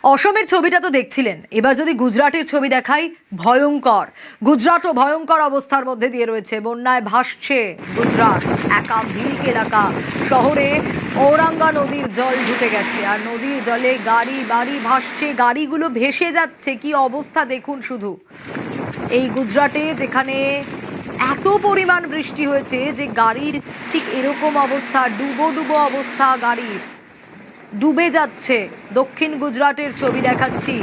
অসমের ছবিটা তো দেখছিলেন, এবার যদি গুজরাটের ছবি দেখাই, ভয়ঙ্কর। গুজরাটও ভয়ঙ্কর অবস্থার মধ্যে দিয়ে রয়েছে। বন্যায় ভাসছে গুজরাট, একাধিক এলাকা। শহরে ঔরাঙ্গা নদীর জল ঢুকে গেছে, আর নদীর জলে গাড়ি বাড়ি ভাসছে, গাড়িগুলো ভেসে যাচ্ছে। কি অবস্থা দেখুন শুধু এই গুজরাটে, যেখানে এত পরিমাণ বৃষ্টি হয়েছে যে গাড়ির ঠিক এরকম অবস্থা, ডুবো ডুবো অবস্থা, গাড়ির ডুবে যাচ্ছে। দক্ষিণ গুজরাটের ছবি দেখাচ্ছি,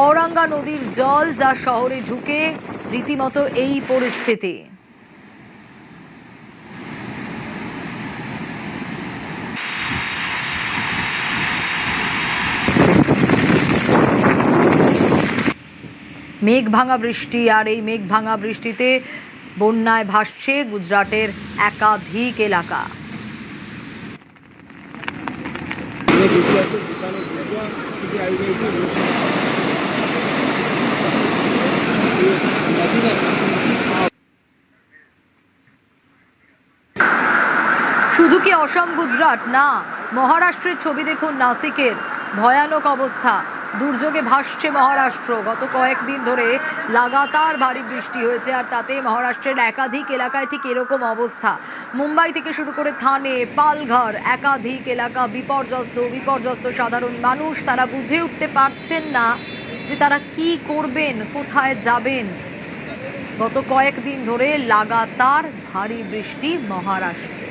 ঔরাঙ্গা নদীর জল যা শহরে ঢুকে রীতিমতো এই পরিস্থিতি। মেঘ ভাঙা বৃষ্টি, আর এই মেঘ ভাঙা বৃষ্টিতে বন্যায় ভাসছে গুজরাটের একাধিক এলাকা। শুধু কি অসম গুজরাট না, মহারাষ্ট্রের ছবি দেখুন, নাসিকের ভয়ানক অবস্থা। দুর্যোগে ভাসছে মহারাষ্ট্র। গত কয়েকদিন ধরে লাগাতার ভারী বৃষ্টি হয়েছে, আর তাতে মহারাষ্ট্রের একাধিক এলাকায় ঠিক এরকম অবস্থা। মুম্বাই থেকে শুরু করে থানে, পালঘর, একাধিক এলাকা বিপর্যস্ত সাধারণ মানুষ। তারা বুঝে উঠতে পারছেন না যে তারা কি করবেন, কোথায় যাবেন। গত কয়েকদিন ধরে লাগাতার ভারী বৃষ্টি মহারাষ্ট্রে।